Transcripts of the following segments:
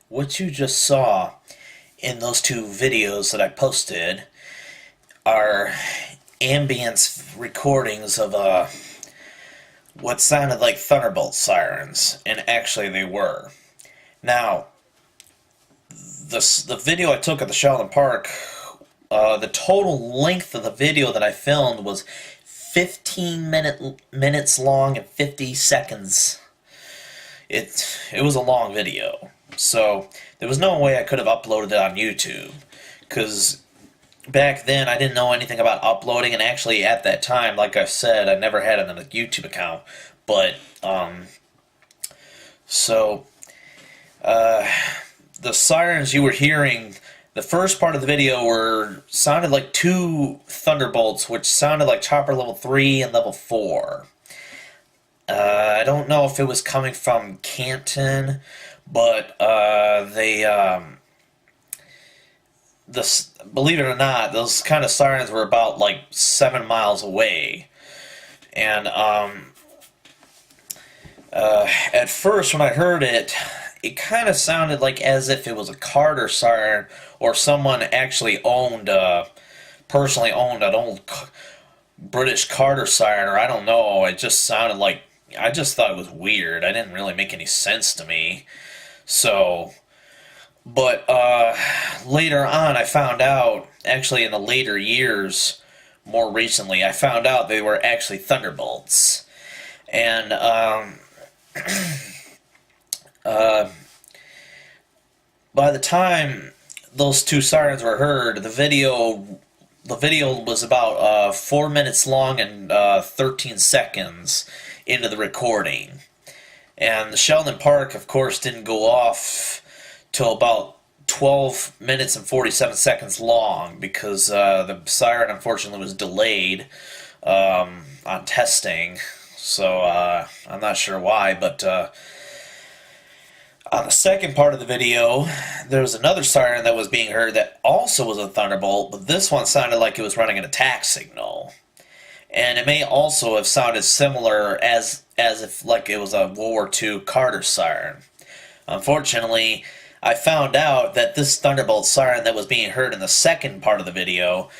What you just saw in those two videos that I posted are ambience recordings of what sounded like thunderbolt sirens, and actually they were. Now, the video I took at the Shelden Park, the total length of the video that I filmed was 15 minutes long and 50 seconds. It was a long video, so there was no way I could have uploaded it on YouTube, because back then I didn't know anything about uploading, and actually at that time, like I said, I never had a YouTube account. But the sirens you were hearing, the first part of the video sounded like two thunderbolts, which sounded like chopper level 3 and level 4. I don't know if it was coming from Canton, but believe it or not, those kind of sirens were about like 7 miles away. And at first when I heard it, it kind of sounded like as if it was a Carter siren, or someone actually personally owned an old British Carter siren, or I don't know. It just sounded like, I just thought it was weird. It didn't really make any sense to me. So, but later on I found out, actually in the later years, more recently, I found out they were actually thunderbolts. And by the time those two sirens were heard, the video was about 4 minutes long and 13 seconds into the recording. And the Shelden Park, of course, didn't go off till about 12 minutes and 47 seconds long, because the siren, unfortunately, was delayed on testing. So I'm not sure why, but on the second part of the video, there was another siren that was being heard that also was a thunderbolt, but this one sounded like it was running an attack signal. And it may also have sounded similar as if like it was a World War II Carter siren. Unfortunately, I found out that this thunderbolt siren that was being heard in the second part of the video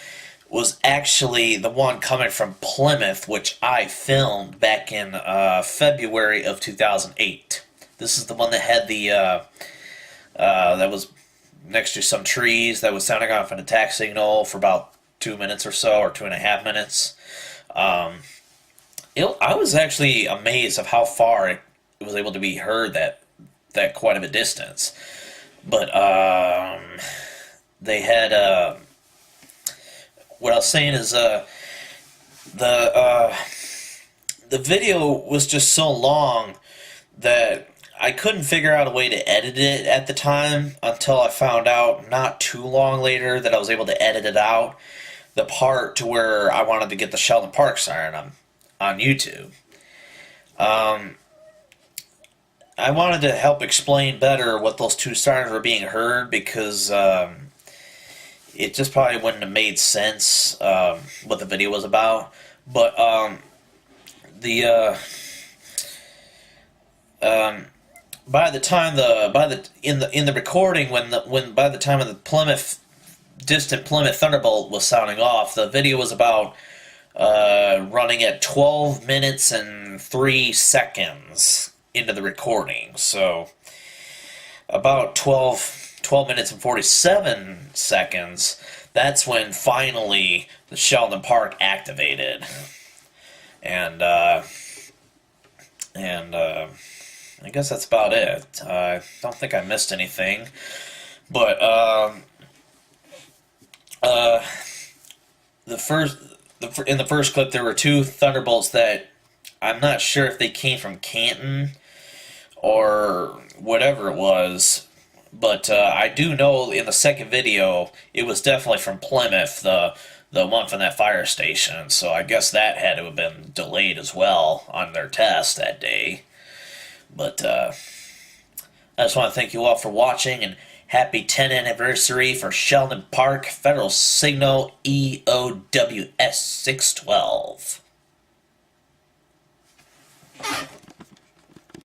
was actually the one coming from Plymouth, which I filmed back in February of 2008. This is the one that had that was next to some trees, that was sounding off an attack signal for about 2 minutes or so, or 2.5 minutes. I was actually amazed of how far it was able to be heard that quite of a distance. But they had what I was saying is the video was just so long that I couldn't figure out a way to edit it at the time, until I found out not too long later that I was able to edit it out, the part to where I wanted to get the Shelden Park siren on YouTube. I wanted to help explain better what those two sirens were being heard, because it just probably wouldn't have made sense what the video was about. But by the time in the recording, by the time of the distant Plymouth Thunderbolt was sounding off, the video was about running at 12 minutes and 3 seconds into the recording. So about 12 minutes and 47 seconds, that's when finally the Shelden Park activated. And I guess that's about it. I don't think I missed anything. But in the first clip, there were two thunderbolts that I'm not sure if they came from Canton or whatever it was, but I do know in the second video it was definitely from Plymouth, the one from that fire station. So I guess that had to have been delayed as well on their test that day. But I just want to thank you all for watching, and happy 10th anniversary for Shelden Park Federal Signal EOWS 612.